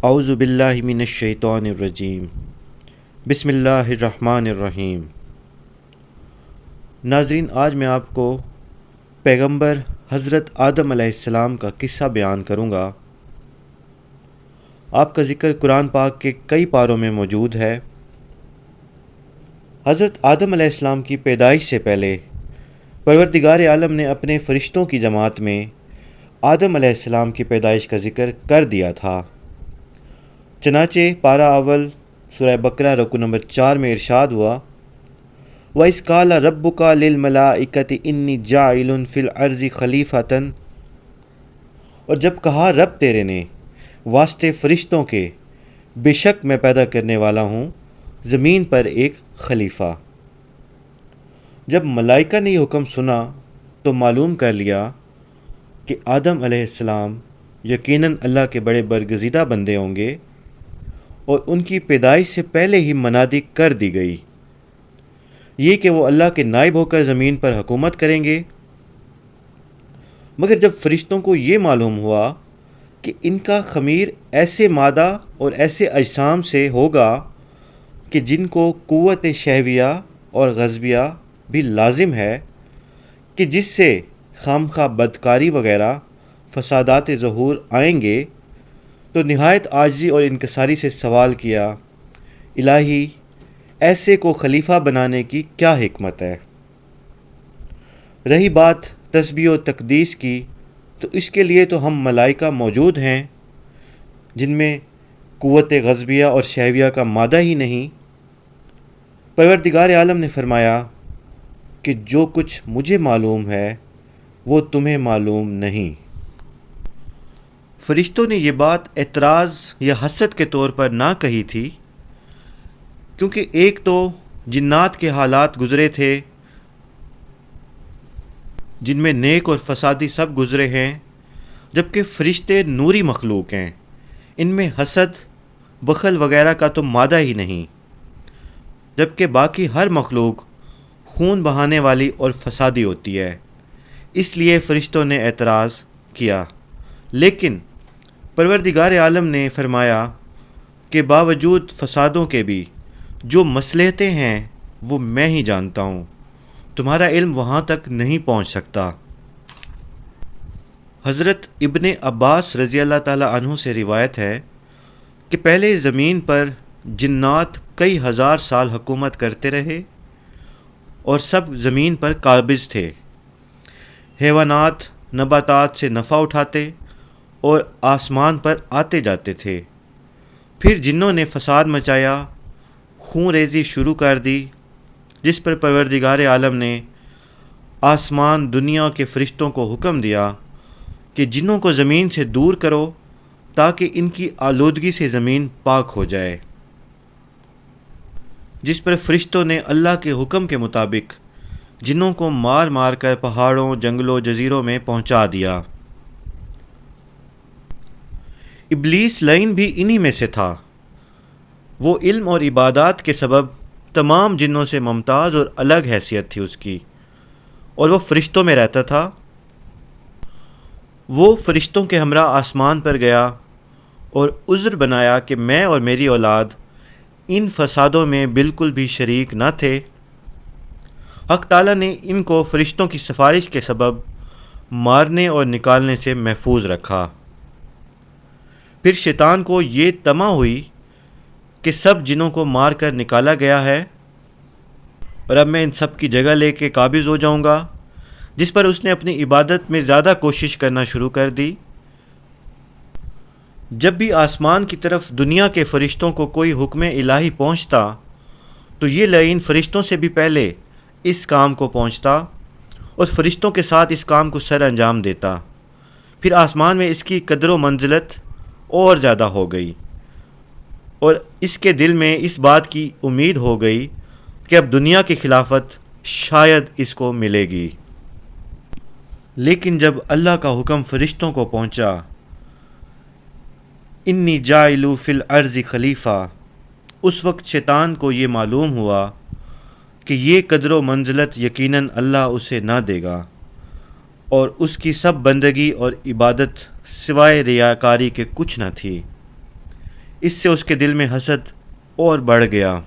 اعوذ باللہ من الشیطان الرجیم بسم اللہ الرحمن الرحیم۔ ناظرین، آج میں آپ کو پیغمبر حضرت آدم علیہ السلام کا قصہ بیان کروں گا۔ آپ کا ذکر قرآن پاک کے کئی پاروں میں موجود ہے۔ حضرت آدم علیہ السلام کی پیدائش سے پہلے پروردگار عالم نے اپنے فرشتوں کی جماعت میں آدم علیہ السلام کی پیدائش کا ذکر کر دیا تھا۔ چنانچہ پارہ اول سورہ بقرہ رکوع نمبر 4 میں ارشاد ہوا، وَإِذْ قَالَ رَبُّكَ لِلْمَلَائِكَةِ إِنِّي جَاعِلٌ فِي الْأَرْضِ خَلِيفَةً، اور جب کہا رب تیرے نے واسطے فرشتوں کے، بے شک میں پیدا کرنے والا ہوں زمین پر ایک خلیفہ۔ جب ملائکہ نے یہ حکم سنا تو معلوم کر لیا کہ آدم علیہ السلام یقیناً اللہ کے بڑے برگزیدہ بندے ہوں گے، اور ان کی پیدائش سے پہلے ہی منادی کر دی گئی یہ کہ وہ اللہ کے نائب ہو کر زمین پر حکومت کریں گے۔ مگر جب فرشتوں کو یہ معلوم ہوا کہ ان کا خمیر ایسے مادہ اور ایسے اجسام سے ہوگا کہ جن کو قوت شہویہ اور غضبیہ بھی لازم ہے، کہ جس سے خامخواہ بدکاری وغیرہ فسادات ظہور آئیں گے، تو نہایت عاجزی اور انکساری سے سوال کیا، الہی ایسے کو خلیفہ بنانے کی کیا حکمت ہے؟ رہی بات تسبیح و تقدیس کی، تو اس کے لیے تو ہم ملائکہ موجود ہیں جن میں قوت غضبیہ اور شہویہ کا مادہ ہی نہیں۔ پروردگار عالم نے فرمایا کہ جو کچھ مجھے معلوم ہے وہ تمہیں معلوم نہیں۔ فرشتوں نے یہ بات اعتراض یا حسد کے طور پر نہ کہی تھی، کیونکہ ایک تو جنات کے حالات گزرے تھے جن میں نیک اور فسادی سب گزرے ہیں، جبکہ فرشتے نوری مخلوق ہیں، ان میں حسد بخل وغیرہ کا تو مادہ ہی نہیں، جبکہ باقی ہر مخلوق خون بہانے والی اور فسادی ہوتی ہے۔ اس لیے فرشتوں نے اعتراض کیا، لیکن پروردگار عالم نے فرمایا کہ باوجود فسادوں کے بھی جو مصلحتیں ہیں وہ میں ہی جانتا ہوں، تمہارا علم وہاں تک نہیں پہنچ سکتا۔ حضرت ابن عباس رضی اللہ تعالی عنہ سے روایت ہے کہ پہلے زمین پر جنات کئی ہزار سال حکومت کرتے رہے اور سب زمین پر قابض تھے، حیوانات نباتات سے نفع اٹھاتے اور آسمان پر آتے جاتے تھے۔ پھر جنوں نے فساد مچایا، خون ریزی شروع کر دی، جس پر پروردگار عالم نے آسمان دنیا کے فرشتوں کو حکم دیا کہ جنوں کو زمین سے دور کرو تاکہ ان کی آلودگی سے زمین پاک ہو جائے، جس پر فرشتوں نے اللہ کے حکم کے مطابق جنوں کو مار مار کر پہاڑوں، جنگلوں، جزیروں میں پہنچا دیا۔ ابلیس لعین بھی انہی میں سے تھا۔ وہ علم اور عبادات کے سبب تمام جنوں سے ممتاز اور الگ حیثیت تھی اس کی، اور وہ فرشتوں میں رہتا تھا۔ وہ فرشتوں کے ہمراہ آسمان پر گیا اور عذر بنایا کہ میں اور میری اولاد ان فسادوں میں بالکل بھی شریک نہ تھے۔ حق تعالیٰ نے ان کو فرشتوں کی سفارش کے سبب مارنے اور نکالنے سے محفوظ رکھا۔ پھر شیطان کو یہ طمع ہوئی کہ سب جنوں کو مار کر نکالا گیا ہے اور اب میں ان سب کی جگہ لے کے قابض ہو جاؤں گا، جس پر اس نے اپنی عبادت میں زیادہ کوشش کرنا شروع کر دی۔ جب بھی آسمان کی طرف دنیا کے فرشتوں کو کوئی حکم الہی پہنچتا تو یہ لعین فرشتوں سے بھی پہلے اس کام کو پہنچتا اور فرشتوں کے ساتھ اس کام کو سر انجام دیتا۔ پھر آسمان میں اس کی قدر و منزلت اور زیادہ ہو گئی، اور اس کے دل میں اس بات کی امید ہو گئی کہ اب دنیا کی خلافت شاید اس کو ملے گی۔ لیکن جب اللہ کا حکم فرشتوں کو پہنچا، انی جاعل فی الارض خلیفہ، اس وقت شیطان کو یہ معلوم ہوا کہ یہ قدر و منزلت یقیناً اللہ اسے نہ دے گا، اور اس کی سب بندگی اور عبادت سوائے ریاکاری کے کچھ نہ تھی۔ اس سے اس کے دل میں حسد اور بڑھ گیا۔